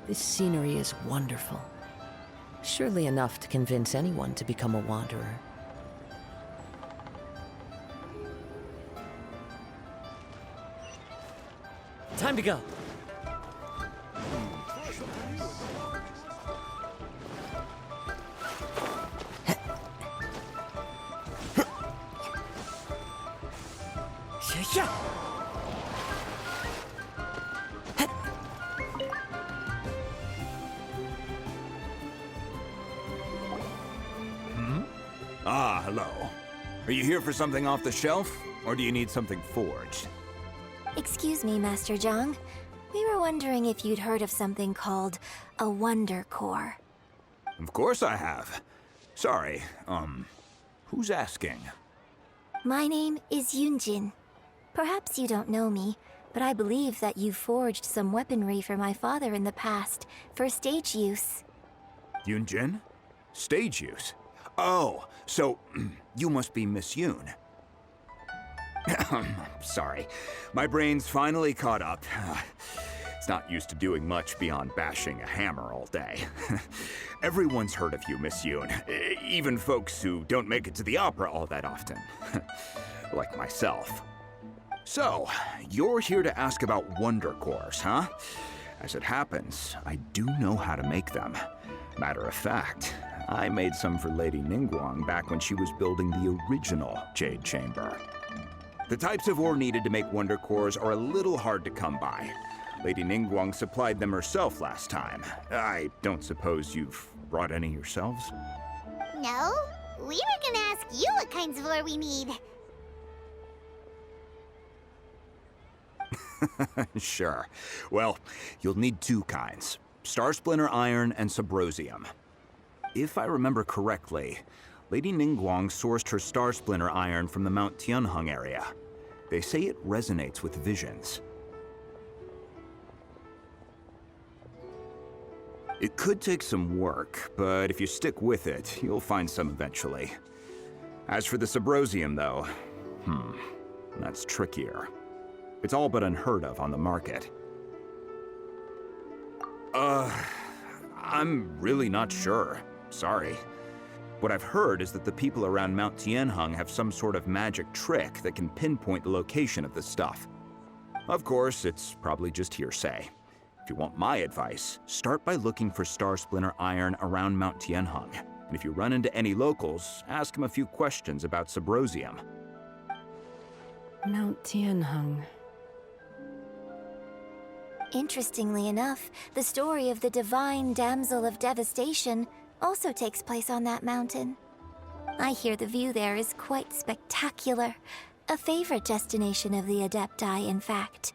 This scenery is wonderful. Surely enough to convince anyone to become a wanderer. Time to go. Yeah. Ah, hello. Are you here for something off the shelf, or do you need something forged? Excuse me, Master Zhang. We were wondering if you'd heard of something called a Wonder Core. Of course I have. Sorry, who's asking? My name is Yunjin. Perhaps you don't know me, but I believe that you forged some weaponry for my father in the past, for stage use. Yunjin? Stage use? Oh, so you must be Miss Yoon. Sorry, my brain's finally caught up. It's not used to doing much beyond bashing a hammer all day. Everyone's heard of you, Miss Yoon. Even folks who don't make it to the opera all that often. Like myself. So, you're here to ask about Wonder Cores, huh? As it happens, I do know how to make them. Matter of fact, I made some for Lady Ningguang back when she was building the original Jade Chamber. The types of ore needed to make Wonder Cores are a little hard to come by. Lady Ningguang supplied them herself last time. I don't suppose you've brought any yourselves? No, we were gonna ask you what kinds of ore we need. Sure. Well, you'll need two kinds. Star Splinter Iron and Subrosium. If I remember correctly, Lady Ningguang sourced her Star Splinter Iron from the Mount Tianheng area. They say it resonates with visions. It could take some work, but if you stick with it, you'll find some eventually. As for the Subrosium, though, that's trickier. It's all but unheard of on the market. I'm really not sure. Sorry. What I've heard is that the people around Mount Tianheng have some sort of magic trick that can pinpoint the location of the stuff. Of course, it's probably just hearsay. If you want my advice, start by looking for Star Splinter Iron around Mount Tianheng. And if you run into any locals, ask them a few questions about Subrosium. Mount Tianheng. Interestingly enough, the story of the divine damsel of devastation also takes place on that mountain. I hear the view there is quite spectacular. A favorite destination of the Adepti, in fact.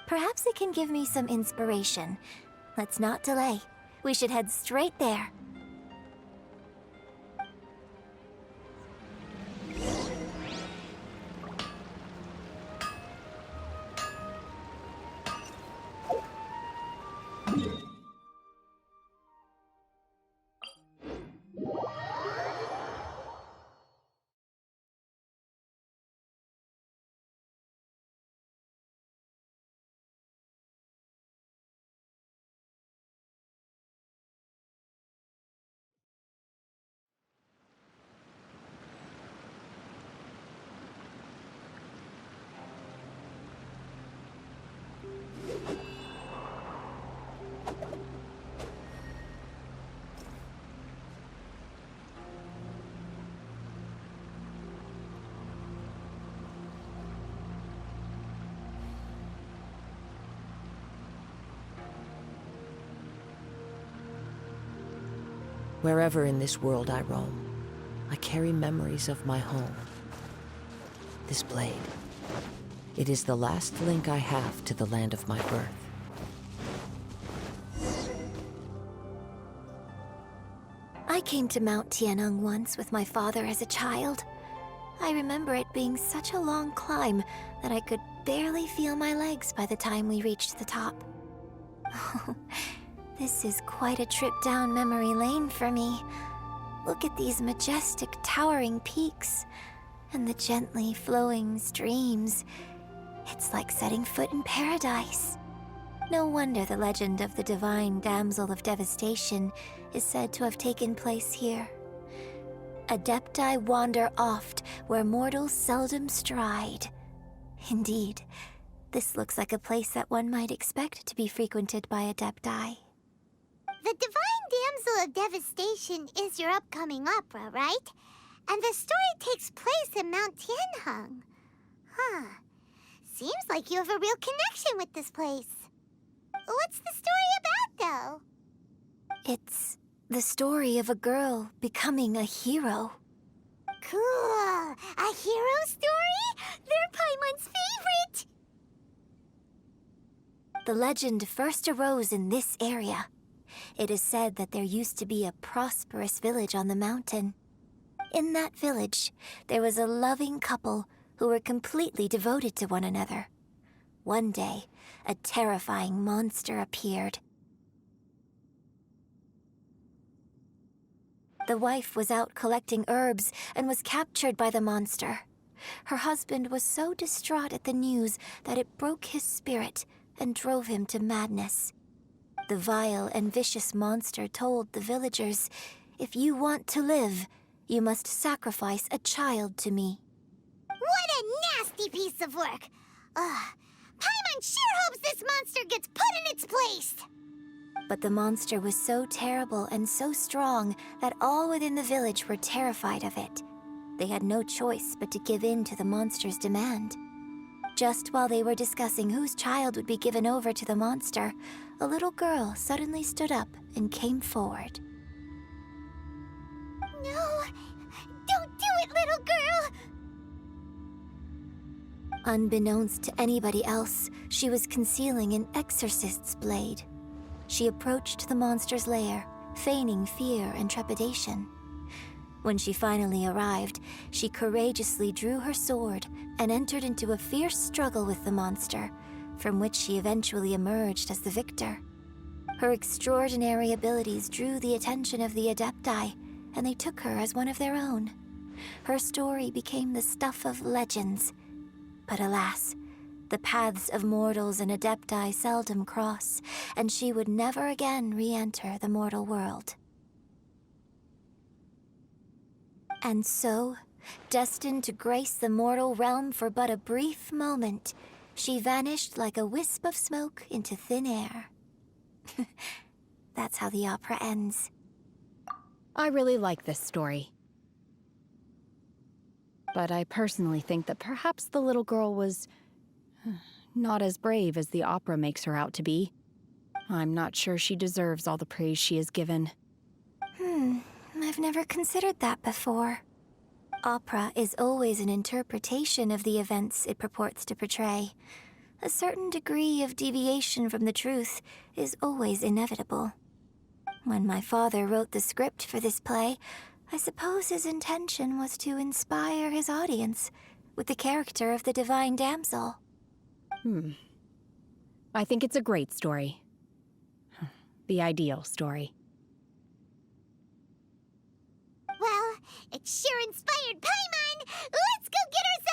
Perhaps it can give me some inspiration. Let's not delay. We should head straight there. Wherever in this world I roam, I carry memories of my home. This blade. It is the last link I have to the land of my birth. I came to Mount Tianheng once with my father as a child. I remember it being such a long climb that I could barely feel my legs by the time we reached the top. This is quite a trip down memory lane for me. Look at these majestic, towering peaks, and the gently flowing streams. It's like setting foot in paradise. No wonder the legend of the divine damsel of devastation is said to have taken place here. Adepti wander oft where mortals seldom stride. Indeed, this looks like a place that one might expect to be frequented by Adepti. The Divine Damsel of Devastation is your upcoming opera, right? And the story takes place in Mount Tianheng. Huh. Seems like you have a real connection with this place. What's the story about, though? It's the story of a girl becoming a hero. Cool. A hero story? They're Paimon's favorite! The legend first arose in this area. It is said that there used to be a prosperous village on the mountain. In that village, there was a loving couple who were completely devoted to one another. One day, a terrifying monster appeared. The wife was out collecting herbs and was captured by the monster. Her husband was so distraught at the news that it broke his spirit and drove him to madness. The vile and vicious monster told the villagers, "If you want to live, you must sacrifice a child to me." What a nasty piece of work! Paimon sure hopes this monster gets put in its place! But the monster was so terrible and so strong that all within the village were terrified of it. They had no choice but to give in to the monster's demand. Just while they were discussing whose child would be given over to the monster, a little girl suddenly stood up and came forward. No! Don't do it, little girl! Unbeknownst to anybody else, she was concealing an exorcist's blade. She approached the monster's lair, feigning fear and trepidation. When she finally arrived, she courageously drew her sword and entered into a fierce struggle with the monster, from which she eventually emerged as the victor. Her extraordinary abilities drew the attention of the Adepti, and they took her as one of their own. Her story became the stuff of legends. But alas, the paths of mortals and Adepti seldom cross, and she would never again re-enter the mortal world. And so, destined to grace the mortal realm for but a brief moment, she vanished like a wisp of smoke into thin air. That's how the opera ends. I really like this story. But I personally think that perhaps the little girl was not as brave as the opera makes her out to be. I'm not sure she deserves all the praise she is given. I've never considered that before. Opera is always an interpretation of the events it purports to portray. A certain degree of deviation from the truth is always inevitable. When my father wrote the script for this play, I suppose his intention was to inspire his audience with the character of the Divine Damsel. I think it's a great story. The ideal story. Well, it sure inspired Paimon! Let's go get her